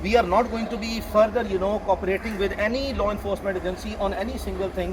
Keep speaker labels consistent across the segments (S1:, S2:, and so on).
S1: We are not going to be further, cooperating with any law enforcement agency on any single thing.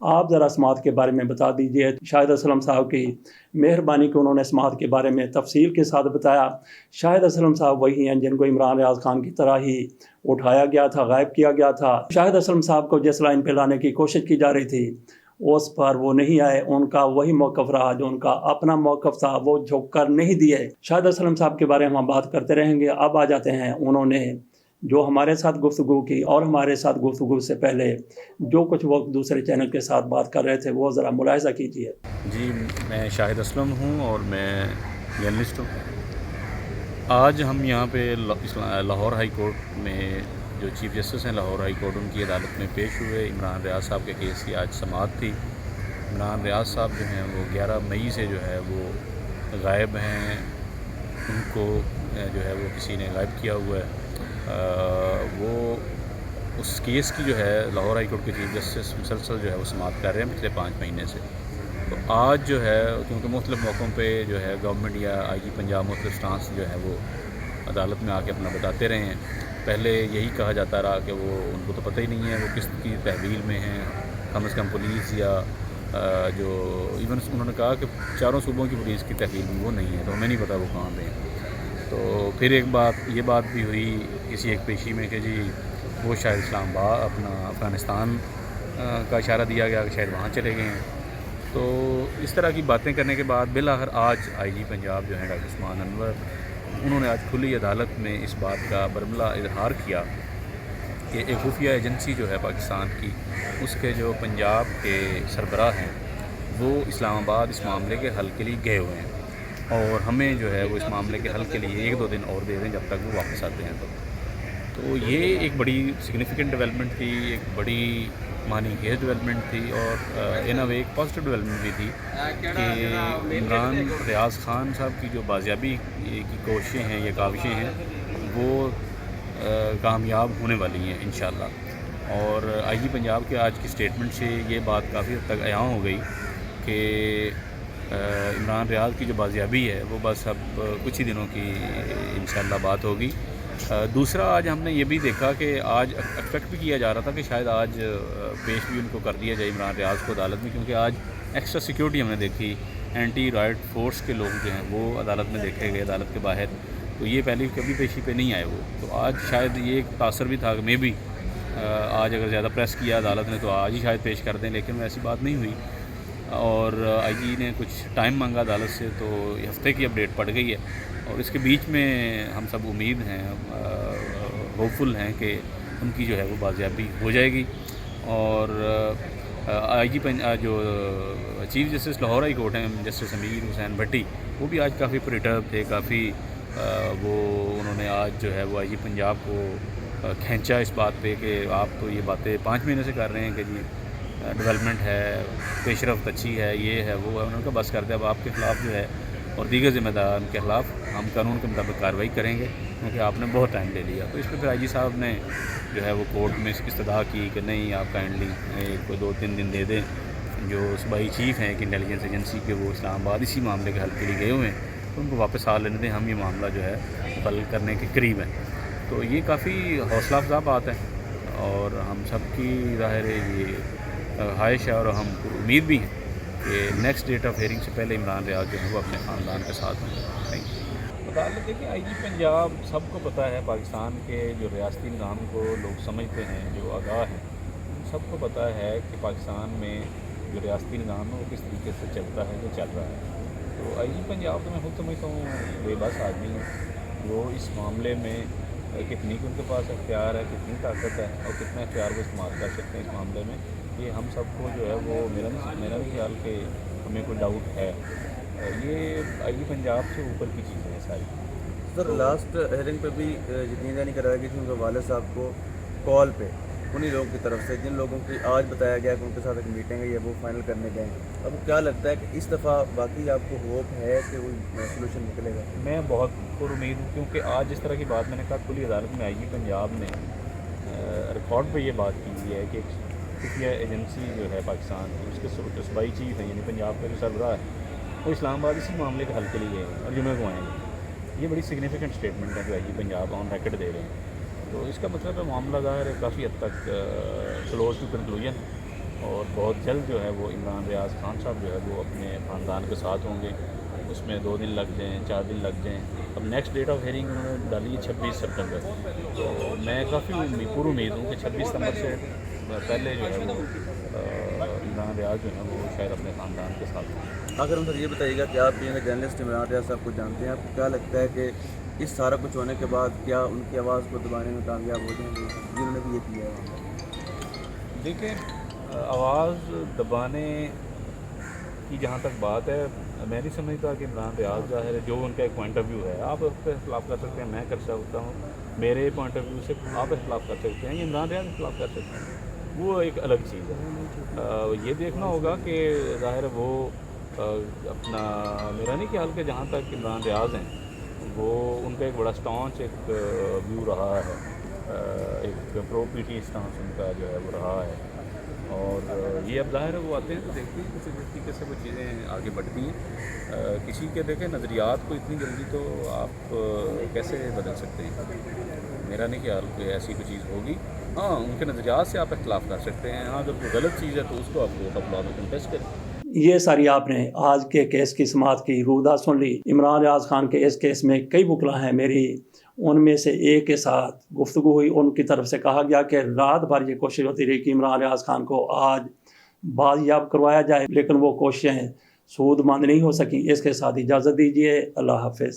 S2: آپ ذرا سماعت کے بارے میں بتا دیجیے. شاہد اسلم صاحب کی مہربانی کہ انہوں نے سماعت کے بارے میں تفصیل کے ساتھ بتایا. شاہد اسلم صاحب وہی ہیں جن کو عمران ریاض خان کی طرح ہی اٹھایا گیا تھا, غائب کیا گیا تھا. شاہد اسلم صاحب کو جس لائن پہ لانے کی کوشش کی جا رہی تھی اس پر وہ نہیں آئے. ان کا وہی موقف رہا جو ان کا اپنا موقف تھا, وہ جھک کر نہیں دیے. شاہد اسلم صاحب کے بارے میں ہم بات کرتے رہیں گے. اب آ جاتے ہیں انہوں نے جو ہمارے ساتھ گفتگو کی اور ہمارے ساتھ گفتگو سے پہلے جو کچھ وہ دوسرے چینل کے ساتھ بات کر رہے تھے وہ ذرا ملاحظہ کیجیے.
S3: جی میں شاہد اسلم ہوں اور میں جرنلسٹ ہوں. آج ہم یہاں پہ لاہور ہائی کورٹ میں جو چیف جسٹس ہیں لاہور ہائی کورٹ ان کی عدالت میں پیش ہوئے. عمران ریاض صاحب کے کیس کی آج سماعت تھی. عمران ریاض صاحب جو ہیں وہ 11 مئی سے جو ہے وہ غائب ہیں. ان کو جو ہے وہ کسی نے غائب کیا ہوا ہے. وہ اس کیس کی جو ہے لاہور ہائی کورٹ کے چیف جسٹس مسلسل جو ہے وہ سماعت کر رہے ہیں پچھلے 5 مہینے سے. تو آج جو ہے کیونکہ مختلف موقعوں پہ جو ہے گورنمنٹ یا آئی جی پنجاب مختلف سٹانس جو ہے وہ عدالت میں آ کے اپنا بتاتے رہے ہیں. پہلے یہی کہا جاتا رہا کہ وہ ان کو تو پتہ ہی نہیں ہے وہ کس کی تحویل میں ہیں. کم از کم پولیس یا جو ایون انہوں نے کہا کہ 4 صوبوں کی پولیس کی تحویل میں وہ نہیں ہے, تو ہمیں نہیں پتہ وہ کہاں پہ ہیں. تو پھر ایک بات یہ بات بھی ہوئی کسی ایک پیشی میں کہ جی وہ شاید اسلام آباد اپنا افغانستان کا اشارہ دیا گیا کہ شاید وہاں چلے گئے ہیں. تو اس طرح کی باتیں کرنے کے بعد بالآخر آج آئی جی پنجاب جو ہیں ڈاکٹر عثمان انور انہوں نے آج کھلی عدالت میں اس بات کا برملا اظہار کیا کہ ایک خفیہ ایجنسی جو ہے پاکستان کی اس کے جو پنجاب کے سربراہ ہیں وہ اسلام آباد اس معاملے کے حل کے لیے گئے ہوئے ہیں اور ہمیں جو ہے وہ اس معاملے کے حل کے لیے 1-2 دن اور دے دیں جب تک وہ واپس آتے ہیں. تو یہ ایک بڑی سگنیفیکنٹ ڈیولپمنٹ تھی, ایک بڑی معنی خیز ڈیولپمنٹ تھی اور ان اے ایک پازیٹیو ڈیولپمنٹ بھی تھی کہ عمران ریاض خان صاحب کی جو بازیابی کی کوششیں ہیں یا کاوشیں ہیں وہ کامیاب ہونے والی ہیں انشاءاللہ. اور آئی جی پنجاب کے آج کی سٹیٹمنٹ سے یہ بات کافی حد تک عیاں ہو گئی کہ عمران ریاض کی جو بازیابی ہے وہ بس اب کچھ ہی دنوں کی انشاءاللہ بات ہوگی. دوسرا آج ہم نے یہ بھی دیکھا کہ آج ایکسپیکٹ بھی کیا جا رہا تھا کہ شاید آج پیش بھی ان کو کر دیا جائے عمران ریاض کو عدالت میں, کیونکہ آج ایکسٹرا سیکیورٹی ہم نے دیکھی. اینٹی رائٹ فورس کے لوگ جو ہیں وہ عدالت میں دیکھے گئے عدالت کے باہر. تو یہ پہلے کبھی پیشی پہ نہیں آئے وہ. تو آج شاید یہ ایک تاثر بھی تھا کہ میں بھی آج اگر زیادہ پریس کیا عدالت نے تو آج ہی شاید پیش کر دیں, لیکن ایسی بات نہیں ہوئی. اور آئی جی نے کچھ ٹائم مانگا عدالت سے تو ہفتے کی اپڈیٹ پڑ گئی ہے. اور اس کے بیچ میں ہم سب امید ہیں, ہوپفل ہیں کہ ان کی جو ہے وہ بازیابی ہو جائے گی. اور آئی جی جو chief justice Lahore high court ہیں جسٹس امیر حسین بھٹی وہ بھی آج کافی پریٹرب تھے, کافی وہ انہوں نے آج جو ہے وہ آئی جی پنجاب کو کھینچا اس بات پہ کہ آپ تو یہ باتیں 5 مہینے سے کر رہے ہیں کہ جی ڈیولپمنٹ ہے, پیش رفت اچھی ہے, یہ ہے وہ ہے. انہوں نے بس کر دیا اب آپ کے خلاف جو ہے اور دیگر ذمہ داران کے خلاف ہم قانون کے مطابق کارروائی کریں گے کیونکہ آپ نے بہت ٹائم لے لیا. تو اس پہ پھر آئی جی صاحب نے جو ہے وہ کورٹ میں استدعا کی کہ نہیں آپ کائنڈلی کوئی 2-3 دن دے دیں. جو صوبائی چیف ہیں ایک انٹیلیجنس ایجنسی کے وہ اسلام آباد اسی معاملے کے حل کے لیے گئے ہوئے ہیں, تو ان کو واپس آ لینے دیں, ہم یہ معاملہ جو ہے حل کرنے کے قریب ہیں. تو یہ کافی حوصلہ افزا بات ہے اور ہم سب کی ظاہر ہے یہ خواہش ہے اور ہم امید بھی ہیں کہ نیکسٹ ڈیٹ آف ہیئرنگ سے پہلے عمران ریاض جو ہے وہ اپنے خاندان کے ساتھ ہوں. Thank you.
S4: عدالت دیکھیں آئی جی پنجاب سب کو پتہ ہے پاکستان کے جو ریاستی نظام کو لوگ سمجھتے ہیں جو آگاہ ہیں سب کو پتہ ہے کہ پاکستان میں جو ریاستی نظام ہے وہ کس طریقے سے چلتا ہے جو چل رہا ہے. تو آئی جی پنجاب تو میں خود سمجھتا ہوں بے بس آدمی ہے. وہ اس معاملے میں کتنی ان کے پاس اختیار ہے, کتنی طاقت ہے اور کتنا اختیار وہ استعمال کر سکتے ہیں اس معاملے میں, یہ ہم سب کو جو ہے وہ میرا نہیں خیال کہ ہمیں کوئی ڈاؤٹ ہے. یہ آئی جی پنجاب سے اوپر کی چیزیں ہیں ساری.
S5: سر لاسٹ ہیئرنگ پہ بھی یقین نہیں کرایا گیا کہ ان کے والد صاحب کو کال پہ انہی لوگوں کی طرف سے جن لوگوں کی آج بتایا گیا کہ ان کے ساتھ ایک میٹنگ ہے یہ وہ فائنل کرنے گئے ہیں. اب کیا لگتا ہے کہ اس دفعہ باقی آپ کو ہوپ ہے کہ کوئی سولوشن نکلے گا؟
S4: میں بہت پر امید ہوں کیونکہ آج جس طرح کی بات میں نے کہا کھلی عدالت میں آئی جی پنجاب نے ریکارڈ پہ یہ بات کی ہے کہ ایک خفیہ ایجنسی جو ہے پاکستان کی اس کے صوبائی چیف ہیں یعنی پنجاب کا جو سربراہ ہے وہ اسلام آباد اسی معاملے کے حل کے لیے گئے اور جمعے کو آئیں گے. یہ بڑی سگنیفیکنٹ اسٹیٹمنٹ ہے جو آئی جی پنجاب آن ریکڈ دے رہے ہیں. تو اس کا مطلب ہے معاملہ ظاہر ہے کافی حد تک کلوز ٹو کنکلوژن اور بہت جلد جو ہے وہ عمران ریاض خان صاحب جو ہے وہ اپنے خاندان کے ساتھ ہوں گے. اس میں 2 دن لگ جائیں 4 دن لگ جائیں. اب نیکسٹ ڈیٹ آف ہیئرنگ انہوں نے ڈالی ہے 26 سپٹمبر. تو میں کافی پر امید ہوں کہ 26 ستمبر سے پہلے جو ہے وہ عمران ریاض جو ہے وہ شاید اپنے خاندان کے ساتھ ہوں.
S5: آخر ہم سر یہ بتائیے گا کہ آپ بھی جرنلسٹ عمران ریاض صاحب کو جانتے ہیں, آپ کو کیا لگتا ہے کہ اس سارا کچھ ہونے کے بعد کیا ان کی آواز کو دبانے میں کامیاب ہو جائیں گے, جنہوں نے بھی یہ کیا ہے؟
S4: دیکھیں, آواز دبانے کی جہاں تک بات ہے, میں نہیں سمجھتا کہ عمران ریاض ظاہر ہے جو ان کا ایک پوائنٹ آف ویو ہے, آپ اس پہ اختلاف کر سکتے ہیں, میں کر سکتا ہوں, میرے پوائنٹ آف ویو سے آپ اختلاف کر سکتے ہیں, یہ عمران ریاض اختلاف کر سکتے ہیں, وہ ایک الگ چیز ہے. یہ دیکھنا ہوگا کہ ظاہر ہے وہ اپنا, میرا نہیں خیال کہ جہاں تک عمران ریاض ہیں وہ ان کا ایک بڑا اسٹانچ ایک ویو رہا ہے, ایک پرو پی ٹی اسٹانس ان کا جو ہے وہ رہا ہے. اور یہ اب ظاہر ہے وہ آتے ہیں تو دیکھتے ہیں کسی طریقے سے وہ چیزیں آگے بڑھتی ہیں. کسی کے دیکھیں نظریات کو اتنی جلدی تو آپ کیسے بدل سکتے ہیں, میرا نہیں خیال کہ ایسی کوئی چیز ہوگی. ہاں, ان کے نظریات سے آپ اختلاف کر سکتے ہیں, ہاں اگر کوئی غلط چیز ہے تو اس کو آپ کو اپنا کنٹیسٹ کریں.
S2: یہ ساری آپ نے آج کے کیس کی سماعت کی رودا سن لی. عمران ریاض خان کے اس کیس میں کئی وکلا ہیں, میری ان میں سے ایک کے ساتھ گفتگو ہوئی. ان کی طرف سے کہا گیا کہ رات بھر یہ کوشش ہوتی رہی کہ عمران ریاض خان کو آج بازیاب کروایا جائے, لیکن وہ کوششیں سود مند نہیں ہو سکیں. اس کے ساتھ اجازت دیجیے, اللہ حافظ.